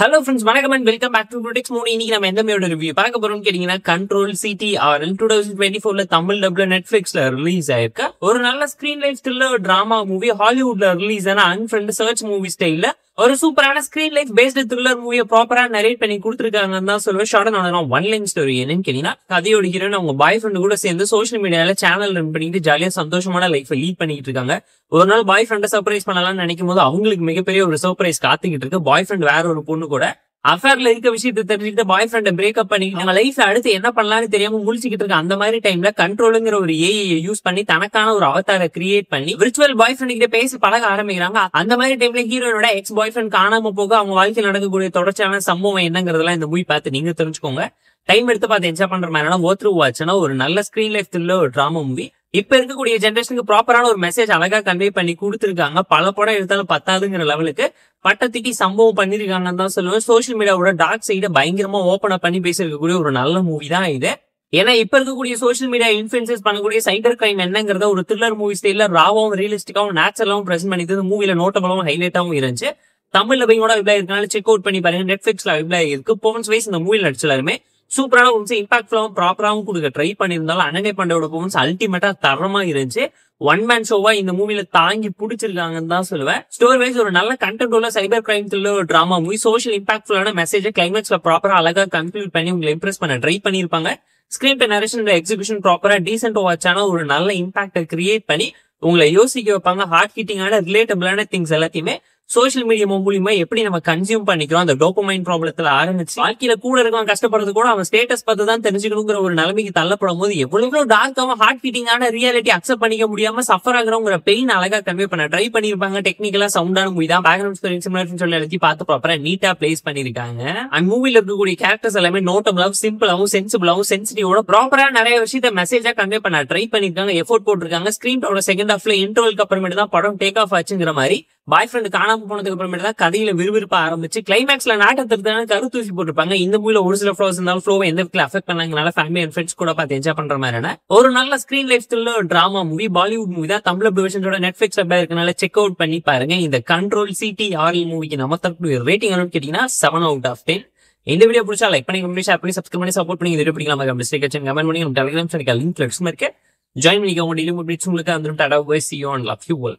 Hello friends, வணக்கம் and welcome back to Critics Mode. இன்னைக்கு நம்ம எந்த மூவியோட ரிவ்யூ பார்க்க போறோம்னு கேட்டீங்கன்னா கண்ட்ரோல் CTRL 2024ல தமிழ் டப்ல நெட்ஃபிளிக்ஸ்ல ரிலீஸ் ஆயிருக்க ஒரு நல்ல screen life thriller drama movie. ஹாலிவுட்ல ரிலீஸ் ஆன அன்ஃப்ரெண்ட் சர்ச் மூவி ஸ்டைல்ல ஒரு சூப்பரான ஸ்கிரீன் லைஃப் பேஸ்டு த்ரில்லர் மூவியை ப்ராப்பரா நரேட் பண்ணி கொடுத்துருக்காங்கன்னு தான் சொல்லுவேன். ஷார்ட் ஒன் லைன் ஸ்டோரி என்னன்னு கேட்டீங்கன்னா, கதையோட ஹீரோயின் அவங்க பாய் ஃப்ரெண்ட் கூட சேர்ந்து சோஷியல் மீடியால சேனல் ரன் பண்ணிட்டு ஜாலியா சந்தோஷமான லைஃப் லீட் பண்ணிட்டு இருக்காங்க. ஒரு நாள் பாய் ஃப்ரெண்டை சர்ப்ரைஸ் பண்ணலாம்னு நினைக்கும் போது அவங்களுக்கு மிகப்பெரிய ஒரு சர்ப்ரைஸ் காத்துக்கிட்டு இருக்கு. பாய் ஃப்ரெண்ட் வேற ஒரு பொண்ணு கூட அஃபேர்ல இருக்க விஷயத்தை தெரிஞ்சுக்கிட்டு பாய் ஃப்ரெண்டை பிரேக்அப் பண்ணி நம்ம லைஃப்ல அடுத்து என்ன பண்ணலாம்னு தெரியாம முழிச்சுக்கிட்டு இருக்க அந்த மாதிரி டைம்ல கண்ட்ரோலுங்கிற ஒரு ஏஐ யூஸ் பண்ணி தனக்கான ஒரு அவதாரை கிரியேட் பண்ணி விர்ச்சுவல் பாய் ஃப்ரெண்ட் கிட்ட பேசி பழக ஆரம்பிக்கிறாங்க. அந்த மாதிரி டைம்ல ஹீரோனோட எக்ஸ் பாய் ஃப்ரெண்ட் காணாம போக அவங்க வாழ்க்கையில் நடக்கக்கூடிய தொடர்ச்சியான சம்பவம் என்னங்கிறதெல்லாம் இந்த மூவி பார்த்து நீங்க தெரிஞ்சுக்கோங்க. டைம் எடுத்து பார்த்து என்ஜாய் பண்ற மாதிரி ஓ த்ரூ வாட்ச்னா ஒரு நல்ல ஸ்கிரீன் லைஃப் த்ரில்லர் ஒரு டிராமா மூவி. இப்ப இருக்கக்கூடிய ஜென்ரேஷனுக்கு ப்ராப்பரான ஒரு மெசேஜ் அழகா கன்வே பண்ணி கொடுத்துருக்காங்க. பல படம் எடுத்தாலும் பத்தாதுங்கிற லெவலுக்கு பட்டத்திட்டி சம்பவம் பண்ணிருக்காங்கன்னு தான் சொல்லுவேன். சோசியல் மீடியாவோட டார்க் சைட பயங்கரமா ஓபன் அப் பண்ணி பேசிருக்கக்கூடிய ஒரு நல்ல மூவி தான் இது. ஏன்னா இப்ப இருக்கக்கூடிய சோசியல் மீடியா இன்ஃபுளுசஸ் பண்ணக்கூடிய சைபர் கிரைம் என்னங்கிறத ஒரு த்ரில்லர் மூவி ஸ்டைல ராவும் ரியலிஸ்டிக்காவும் நேச்சுரலாவும் பிரசன்ட் பண்ணிட்டு மூவில நோட்டபுளாவும் ஹைலைட்டாவும் இருந்துச்சு. தமிழ்ல பையோட அப்ளை இருக்கனால செக் அவுட் பண்ணி பாருங்க. நெட்ஃபிளிக்ஸ்ல அப்ளை இருக்கு. பெர்ஃபார்மன்ஸ் வைஸ் இந்த மூவில நடிச்சலாருமே சூப்பரான ஒரு இம்பாக்ட்ஃபுல்லாவும் ப்ராப்பராவும் கொடுக்க ட்ரை பண்ணியிருந்தாலும் அனன்ய பாண்டேயோட பெர்ஃபார்மன்ஸ் அல்டிமேட்டா தரமா இருந்துச்சு. ஒன் மேன் ஷோவா இந்த மூவில தாங்கி பிடிச்சிருக்காங்கன்னு தான் சொல்லுவேன். ஸ்டோரி வைஸ் ஒரு நல்ல கண்டென்ட் உள்ள சைபர் கிரைம் த்ரில்லர் ஒரு டிராமா மூவி. சோஷியல் இம்பாக்ட்ஃபுல்லான மெசேஜ் கிளைமேக்ஸ்ல ப்ராப்பரா அழகா கன்க்ளூட் பண்ணி உங்களை இம்ப்ரெஸ் பண்ண ட்ரை பண்ணிருப்பாங்க. ஸ்கிரீன் பே நரேஷன் எக்ஸிகியூஷன் ப்ராப்பரா டீசென்ட் வாட்சான ஒரு நல்ல இம்பாக்ட கிரியேட் பண்ணி உங்களை யோசிக்க வைப்பாங்க. ஹார்ட் ஹிட்டிங்கான ரிலேட்டபிளான திங்ஸ் எல்லாத்தையுமே சோசியல் மீடியா மூலியமா எப்படி நம்ம கன்சியூம் பண்ணிக்கிறோம் அந்த டோபமைன் ப்ராப்ளத்துல ஆரம்பிச்சு வாழ்க்கையில கூட இருக்கவன் கஷ்டப்படுறது கூட அவன் ஸ்டேட்டஸ் பார்த்து தான் தெரிஞ்சுக்கணுங்கிற ஒரு நிலைமைக்கு தள்ளப்படும் போது எவ்வளவு டார்க்காவும் ஹார்ட் ஹிட்டிங்கான ரியாலிட்டி அக்செப்ட் பண்ணிக்க முடியாம சஃபர் ஆகுறவங்கிற பெயின் அழகா கன்வே பண்ண ட்ரை பண்ணிருப்பாங்க. டெக்னிக்கலா சவுண்டான மூவி தான். பேக்ரவுண்ட் ஸ்கோரிங் சிமுலேஷன் சொல்லி எல்லாத்தையும் பார்த்து ப்ராப்பரா நீட்டா பிளேஸ் பண்ணிருக்காங்க. அண்ட் மூவில இருக்கக்கூடிய கேரக்டர்ஸ் எல்லாமே நோட்டபிளாவும் சிம்பிளாவும் சென்சிபிளாவும் சென்சிட்டிவோட ப்ராப்பரா நிறைய விஷயத்த மெசேஜா கன்வே பண்ண ட்ரை பண்ணிருக்காங்க. எஃபோர்ட் போட்டிருக்காங்க. ஸ்கிரீனோட செகண்ட் ஹாஃப்ல இன்டர்வலுக்கு அப்புறமேட்டு தான் படம் டேக் ஆஃப் ஆச்சுங்கிற மாதிரி பாய் ஃப்ரெண்ட் காணாம போனதுக்கு அப்புறமேட்டு தான் கதையில விறுவிறுப்பா ஆரம்பிச்சு கிளைமேக்ஸ்ல நாட்டத்திற்கு கருத்தூசி போட்டிருப்பாங்க. இந்த மூவில ஒரு சில ஃப்ளோஸ் இருந்தாலும் ஃப்ளோவை எந்த விதத்துல அஃபெக்ட் பண்ணாங்கனால ஃபேமிலி அண்ட் ஃப்ரெண்ட்ஸ் கூட பார்த்து என்ஜாய் பண்ற மாதிரியான ஒரு நல்ல screen life thriller drama movie. Bollywood movie தான். தமிழ் வெர்ஷனோட நெட்ஃபிளிக்ஸ் அப்ளை இருக்கனால செக் அவுட் பண்ணி பாருங்க. இந்த கண்ட்ரோல் CTRL மூவிக்கு நம்ம தரப்பு ரேட்டிங் கேட்டீங்கன்னா 7 out of 10. இந்த வீடியோ பிடிச்சா லைக் பண்ணி ஷேர் பண்ணி சப்ஸ்கிரைப் பண்ணி சப்போர்ட் பண்ணி வீடியோ பிடிக்கலாம். கமெண்ட் பண்ணி டெலிகிராம் சேனல் லிங்க் ஜாயின் பண்ணிக்க. உங்களுக்கு வந்துடும். Tata bye, see you and love you all.